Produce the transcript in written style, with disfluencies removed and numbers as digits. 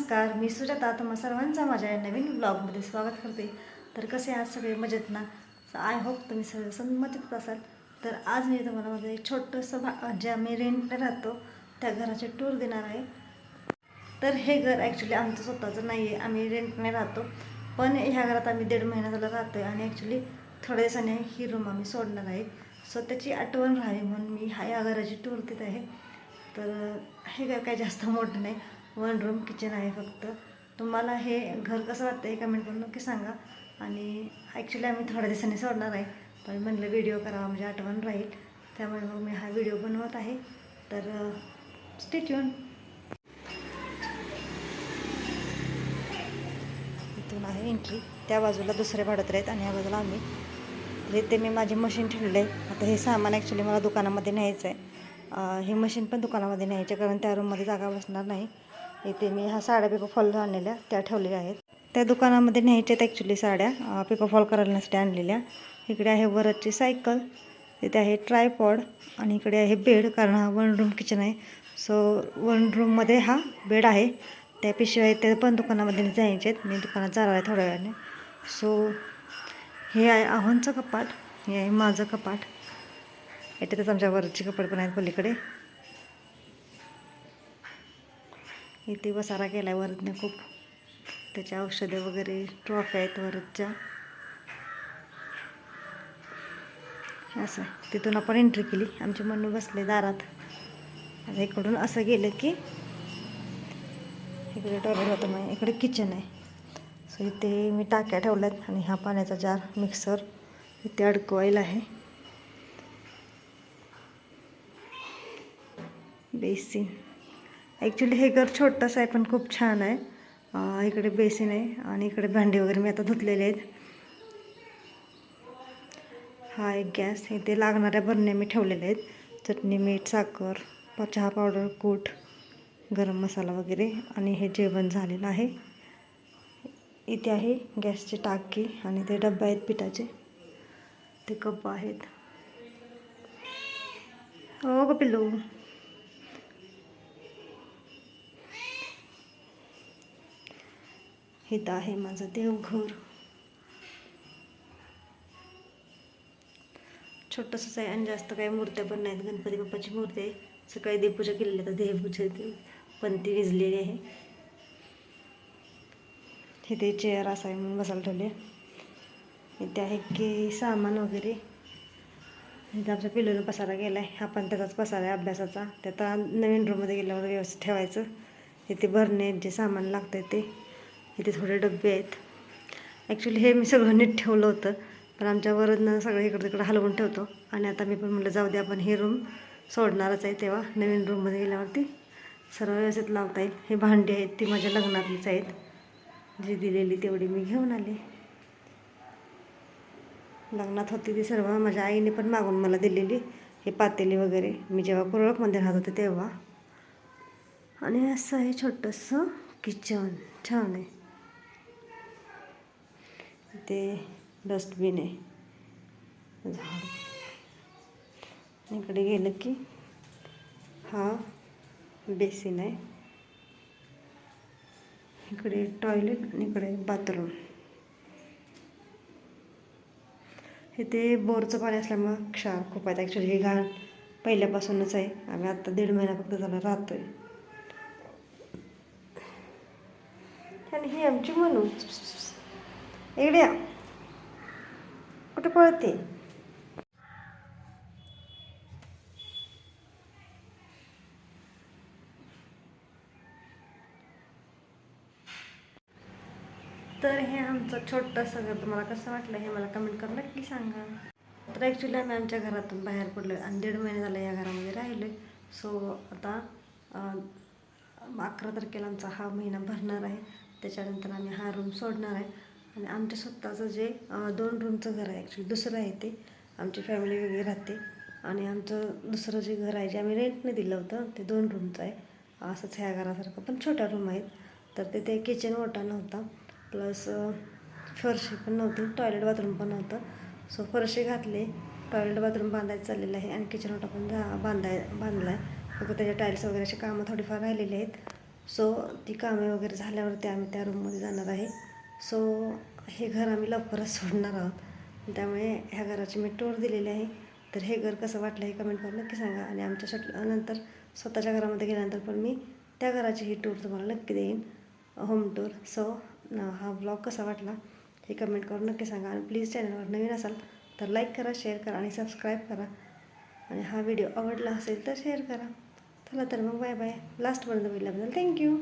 नमस्कार, मी सुजाता. तुम्हा सर्वांचं माझ्या या नवीन ब्लॉगमध्ये स्वागत करते. तर कसे आहात सगळे? मजेत ना? आय होप तुम्ही सगळे मजेत असाल. तर आज मी तुम्हाला माझं एक छोटंसं जे आम्ही रेंटने राहतो त्या घराचे टूर देणार आहे. तर हे घर ॲक्च्युली आमचं स्वतःचं नाही आहे, आम्ही रेंटने राहतो. पण ह्या घरात आम्ही 1.5 महिना झाला राहतो आहे आणि ॲक्च्युली थोड्या दिवसांनी ही रूम आम्ही सोडणार आहे. सो त्याची आठवण राहावी म्हणून मी या घराची टूर देत आहे. तर हे घर काही जास्त मोठं नाही, 1 रूम किचन आहे फक्त. तुम्हाला हे घर कसं वाटतं हे कमेंट करून नक्की सांगा. आणि ॲक्च्युली आम्ही थोड्या दिवसांनी सोडणार आहे, पण म्हणलं व्हिडिओ करावा म्हणजे आठवण राहील, त्यामुळे मग मी हा व्हिडिओ बनवत आहे. तर स्टे ट्यून. इथून आहे एंट्री, त्या बाजूला दुसरे भाडत्र आहेत आणि ह्या बाजूला आम्ही. तर इथे मी माझी मशीन ठेवलेलं आहे. आता हे सामान ॲक्च्युली मला दुकानामध्ये न्यायचं आहे. हे मशीन पण दुकानामध्ये न्यायचे, कारण त्या रूममध्ये जागा बसणार नाही. इथे मी ह्या साड्या पिकोफॉल आणलेल्या त्या ठेवलेल्या आहेत. त्या दुकानामध्ये न्यायच्या आहेत ॲक्च्युली साड्या पिकोफॉल करण्यासाठी आणलेल्या. इकडे आहे वरची सायकल, इथे आहे ट्रायपॉड आणि इकडे आहे बेड, कारण हा 1 रूम किचन आहे. सो 1 रूममध्ये हा बेड आहे. त्या पिशव्या आहेत त्या पण दुकानामध्ये जायचे आहेत. मी दुकानात जाणार आहे थोड्या वेळाने. सो हे आहे आव्हानचं कपाट, हे आहे माझं कपाट. याच्यातच आमच्या वरची कपाट पण आहेत पलीकडे. इथे वसारा केला आहे वरतने खूप, त्याच्या औषधे वगैरे ट्रॉफ्या आहेत वरच्या. असं तिथून आपण एंट्री केली, आमचे मन्नू बसले दारात. आता इकडून असं गेलं की इकडे टॉयलेट होतं, मग इकडे किचन आहे. सो इथे मी टाक्या ठेवल्यात आणि हा पाण्याचा जार, मिक्सर इथे अडकवायला आहे. बेसिन, ॲक्च्युली हे घर छोटंसं आहे पण खूप छान आहे. इकडे बेसिन आहे आणि इकडे भांडी वगैरे मी आता धुतलेले आहेत. हा एक गॅस, इथे लागणाऱ्या बरण्या मी ठेवलेल्या आहेत. चटणी, मीठ, साखर, चहा पावडर, कूट, गरम मसाला वगैरे. आणि हे जेवण झालेलं आहे. इथे आहे गॅसची टाकी आणि ते डबे आहेत पिठाचे, ते कप आहेत. हो ग पिल्लू. इथं आहे माझं देवघर, छोटंसंच आहे आणि जास्त काही मूर्त्या पण नाहीत. गणपती बाप्पाची मूर्ती आहे. सकाळी देवपूजा केलेली, तर देवपूजा पण ती विजलेली आहे. इथे चेअर असा आहे म्हणून बसायला ठेवले. इथे आहे की सामान वगैरे. इथे आमच्या पिल्लूनं पसारा गेला आहे, हा पण त्याचाच पसारा आहे अभ्यासाचा. ते आता नवीन रूममध्ये गेल्यावर व्यवस्थित ठेवायचं. इथे भरणे जे सामान लागतं ते. इथे थोडे डबे आहेत. ॲक्च्युली हे मी सगळं नीट ठेवलं होतं, पण आमच्यावरनं सगळं इकडं तिकडं हलवून ठेवतो. आणि आता मी पण म्हटलं जाऊ दे, आपण हे रूम सोडणारच आहे, तेव्हा नवीन रूममध्ये गेल्यावरती सर्व व्यवस्थित लावता येईल. हे भांडी आहेत ती माझ्या लग्नातलीच आहेत, जी दिलेली तेवढी मी घेऊन आले. लग्नात होती ती सर्व माझ्या आईने पण मागून मला दिलेली. हे पातेली वगैरे मी जेव्हा कुरळकमध्ये राहत होते तेव्हा. आणि असं आहे छोटंसं किचन, छान आहे. इथे डस्टबिन आहे, झाड. इकडे गेलं की हा बेसिन आहे. इकडे टॉयलेट आणि इकडे बाथरूम. इथे बोरचं पाणी असल्यामुळं क्षार खूप आहेत. ॲक्च्युली हे घाण पहिल्यापासूनच आहे, आम्ही आत्ता 1.5 महिना फक्त झाला राहतो आहे. आणि ही आमची मनू, इकडे या, कुठे पळते. तर हे आमचं छोटंसं घर तुम्हाला कसं वाटलं हे मला कमेंट करून नक्की सांगा. तर ॲक्च्युली आम्ही आमच्या घरातून बाहेर पडलो आणि 1.5 महिने झाला या घरामध्ये राहिलो. सो आता 11 तारखेला आमचा हा महिना भरणार आहे. त्याच्यानंतर आम्ही हा रूम सोडणार आहे. आणि आमच्या स्वतःचं जे 2 रूमचं घर आहे, ॲक्च्युली दुसरं आहे ते. आमची फॅमिली वेगळी राहते आणि आमचं दुसरं जे घर आहे जे आम्ही रेंटने दिलं होतं ते 2 रूमचं आहे. असंच ह्या घरासारखं पण छोट्या रूम आहेत. तर तिथे किचन मोठा नव्हता, प्लस फरशी पण नव्हती, टॉयलेट बाथरूम पण नव्हतं. सो फरशी घातले, टॉयलेट बाथरूम बांधायचं चाललेलं आहे आणि किचन ओटा पण बांधला आहे. फक्त त्याच्या टाईल्स वगैरेचे कामं थोडीफार राहिलेले आहेत. सो ती कामे वगैरे झाल्यावरती आम्ही त्या रूममध्ये जाणार आहे. सो हे घर आम्ही लवकरच सोडणार आहोत, त्यामुळे ह्या घराची मी टूर दिलेली आहे. तर हे घर कसं वाटलं हे कमेंट करून नक्की सांगा. आणि आमच्या नंतर स्वतःच्या घरामध्ये गेल्यानंतर पण मी त्या घराची ही टूर तुम्हाला नक्की देईन, होम टूर. सो हा ब्लॉग कसा वाटला हे कमेंट करून नक्की सांगा. आणि प्लीज चॅनलवर नवीन असाल तर लाईक करा, शेअर करा आणि सबस्क्राईब करा. आणि हा व्हिडिओ आवडला असेल तर शेअर करा. चला तर मग बाय बाय. लास्टपर्यंत बघितल्याबद्दल थँक्यू.